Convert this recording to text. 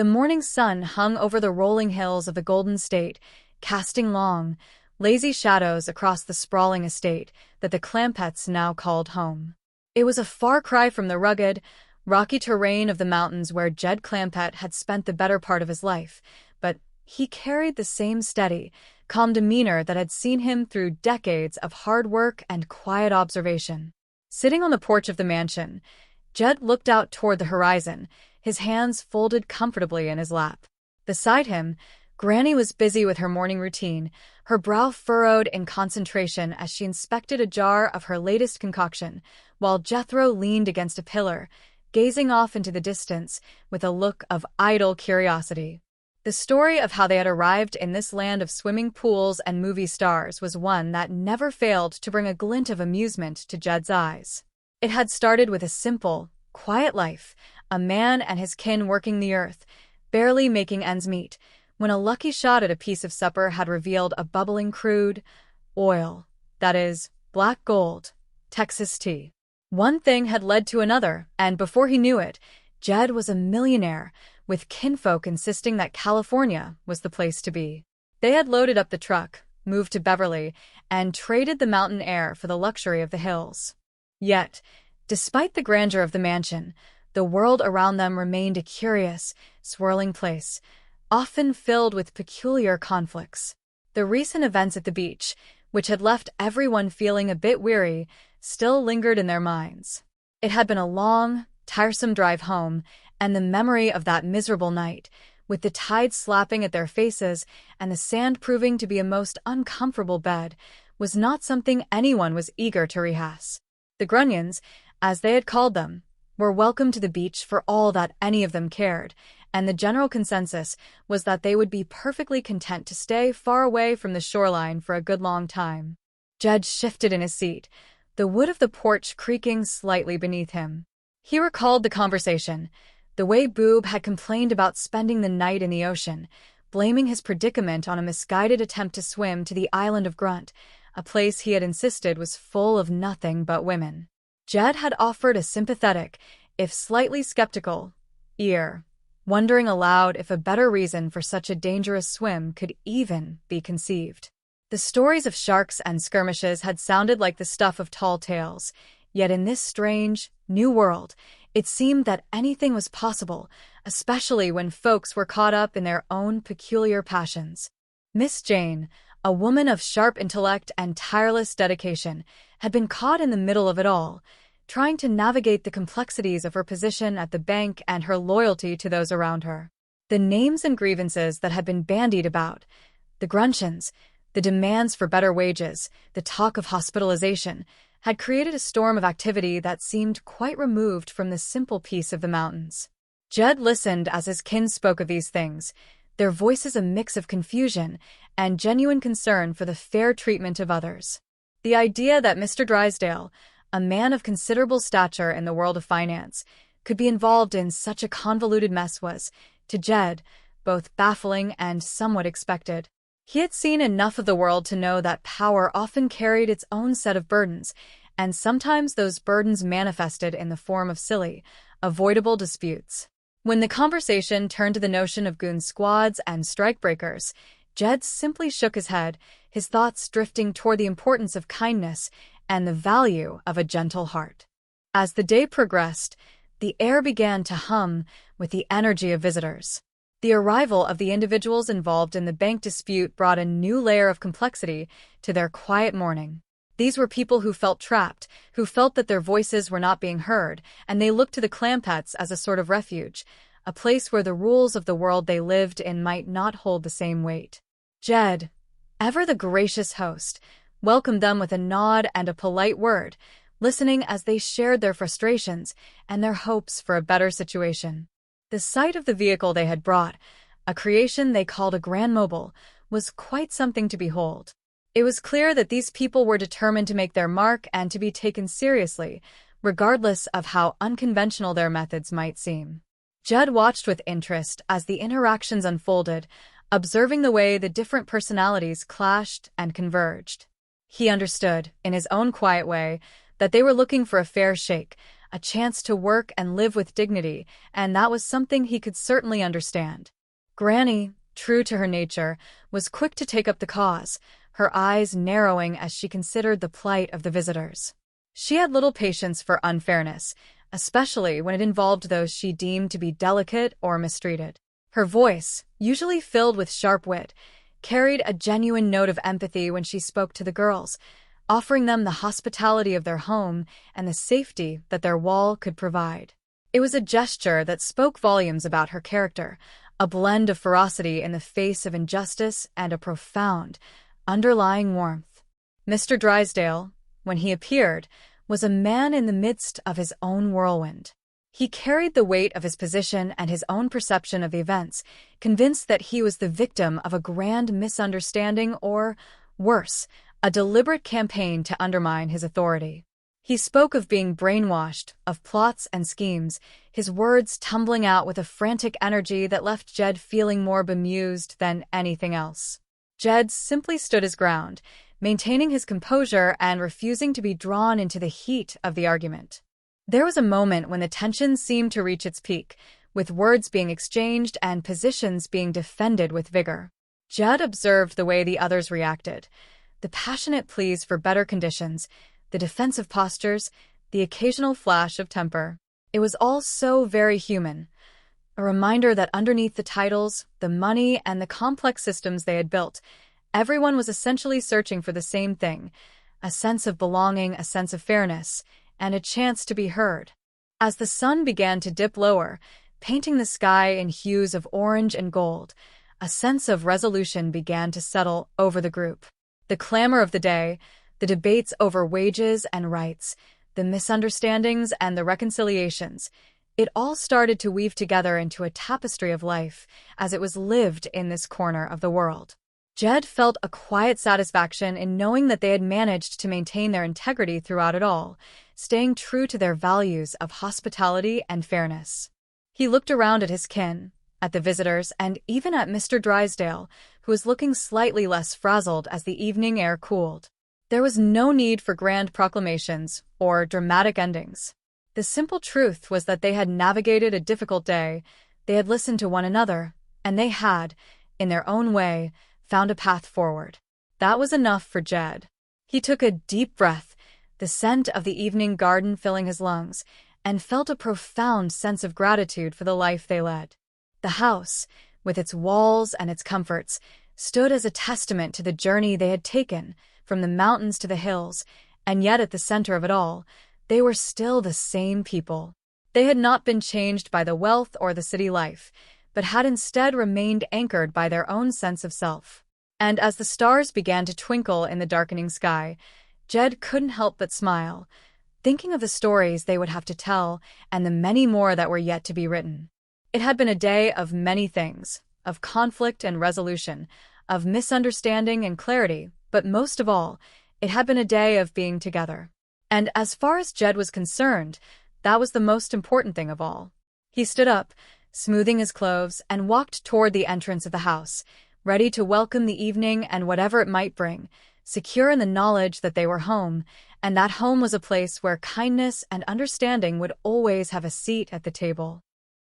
The morning sun hung over the rolling hills of the Golden State, casting long, lazy shadows across the sprawling estate that the Clampetts now called home. It was a far cry from the rugged, rocky terrain of the mountains where Jed Clampett had spent the better part of his life, but he carried the same steady, calm demeanor that had seen him through decades of hard work and quiet observation. Sitting on the porch of the mansion, Jed looked out toward the horizon, his hands folded comfortably in his lap. Beside him, Granny was busy with her morning routine, her brow furrowed in concentration as she inspected a jar of her latest concoction, while Jethro leaned against a pillar, gazing off into the distance with a look of idle curiosity. The story of how they had arrived in this land of swimming pools and movie stars was one that never failed to bring a glint of amusement to Jed's eyes. It had started with a simple, quiet life, a man and his kin working the earth, barely making ends meet, when a lucky shot at a piece of supper had revealed a bubbling crude oil, that is, black gold, Texas tea. One thing had led to another, and before he knew it, Jed was a millionaire, with kinfolk insisting that California was the place to be. They had loaded up the truck, moved to Beverly, and traded the mountain air for the luxury of the hills. Yet, despite the grandeur of the mansion, the world around them remained a curious, swirling place, often filled with peculiar conflicts. The recent events at the beach, which had left everyone feeling a bit weary, still lingered in their minds. It had been a long, tiresome drive home, and the memory of that miserable night, with the tide slapping at their faces and the sand proving to be a most uncomfortable bed, was not something anyone was eager to rehash. The Grunions, as they had called them, were welcome to the beach for all that any of them cared, and the general consensus was that they would be perfectly content to stay far away from the shoreline for a good long time. Jed shifted in his seat, the wood of the porch creaking slightly beneath him. He recalled the conversation, the way Boob had complained about spending the night in the ocean, blaming his predicament on a misguided attempt to swim to the island of Grunt, a place he had insisted was full of nothing but women. Jed had offered a sympathetic, if slightly skeptical, ear, wondering aloud if a better reason for such a dangerous swim could even be conceived. The stories of sharks and skirmishes had sounded like the stuff of tall tales, yet in this strange, new world, it seemed that anything was possible, especially when folks were caught up in their own peculiar passions. Miss Jane, a woman of sharp intellect and tireless dedication, had been caught in the middle of it all, trying to navigate the complexities of her position at the bank and her loyalty to those around her. The names and grievances that had been bandied about, the gruncheons, the demands for better wages, the talk of hospitalization, had created a storm of activity that seemed quite removed from the simple peace of the mountains. Jed listened as his kin spoke of these things, their voices a mix of confusion and genuine concern for the fair treatment of others. The idea that Mr. Drysdale, a man of considerable stature in the world of finance, could be involved in such a convoluted mess was, to Jed, both baffling and somewhat expected. He had seen enough of the world to know that power often carried its own set of burdens, and sometimes those burdens manifested in the form of silly, avoidable disputes. When the conversation turned to the notion of goon squads and strikebreakers, Jed simply shook his head, his thoughts drifting toward the importance of kindness and the value of a gentle heart. As the day progressed, the air began to hum with the energy of visitors. The arrival of the individuals involved in the bank dispute brought a new layer of complexity to their quiet morning. These were people who felt trapped, who felt that their voices were not being heard, and they looked to the Clampetts as a sort of refuge, a place where the rules of the world they lived in might not hold the same weight. Jed, ever the gracious host, welcomed them with a nod and a polite word, listening as they shared their frustrations and their hopes for a better situation. The sight of the vehicle they had brought, a creation they called a Grand Mobile, was quite something to behold. It was clear that these people were determined to make their mark and to be taken seriously, regardless of how unconventional their methods might seem. Jed watched with interest as the interactions unfolded, observing the way the different personalities clashed and converged. He understood, in his own quiet way, that they were looking for a fair shake, a chance to work and live with dignity, and that was something he could certainly understand. Granny, true to her nature, was quick to take up the cause, her eyes narrowing as she considered the plight of the visitors. She had little patience for unfairness, especially when it involved those she deemed to be delicate or mistreated. Her voice, usually filled with sharp wit, carried a genuine note of empathy when she spoke to the girls, offering them the hospitality of their home and the safety that their wall could provide. It was a gesture that spoke volumes about her character, a blend of ferocity in the face of injustice and a profound, underlying warmth. Mr. Drysdale, when he appeared, was a man in the midst of his own whirlwind. He carried the weight of his position and his own perception of events, convinced that he was the victim of a grand misunderstanding or, worse, a deliberate campaign to undermine his authority. He spoke of being brainwashed, of plots and schemes, his words tumbling out with a frantic energy that left Jed feeling more bemused than anything else. Jed simply stood his ground, maintaining his composure and refusing to be drawn into the heat of the argument. There was a moment when the tension seemed to reach its peak, with words being exchanged and positions being defended with vigor. Jed observed the way the others reacted, the passionate pleas for better conditions, the defensive postures, the occasional flash of temper. It was all so very human, a reminder that underneath the titles, the money, and the complex systems they had built, everyone was essentially searching for the same thing, a sense of belonging, a sense of fairness, and a chance to be heard. As the sun began to dip lower, painting the sky in hues of orange and gold, a sense of resolution began to settle over the group. The clamor of the day, the debates over wages and rights, the misunderstandings and the reconciliations, it all started to weave together into a tapestry of life as it was lived in this corner of the world. Jed felt a quiet satisfaction in knowing that they had managed to maintain their integrity throughout it all, staying true to their values of hospitality and fairness. He looked around at his kin, at the visitors, and even at Mr. Drysdale, who was looking slightly less frazzled as the evening air cooled. There was no need for grand proclamations or dramatic endings. The simple truth was that they had navigated a difficult day, they had listened to one another, and they had, in their own way, found a path forward. That was enough for Jed. He took a deep breath, the scent of the evening garden filling his lungs, and felt a profound sense of gratitude for the life they led. The house, with its walls and its comforts, stood as a testament to the journey they had taken, from the mountains to the hills, and yet at the center of it all, they were still the same people. They had not been changed by the wealth or the city life, but had instead remained anchored by their own sense of self. And as the stars began to twinkle in the darkening sky, Jed couldn't help but smile, thinking of the stories they would have to tell and the many more that were yet to be written. It had been a day of many things, of conflict and resolution, of misunderstanding and clarity, but most of all, it had been a day of being together. And as far as Jed was concerned, that was the most important thing of all. He stood up, smoothing his clothes, and walked toward the entrance of the house, ready to welcome the evening and whatever it might bring, secure in the knowledge that they were home, and that home was a place where kindness and understanding would always have a seat at the table.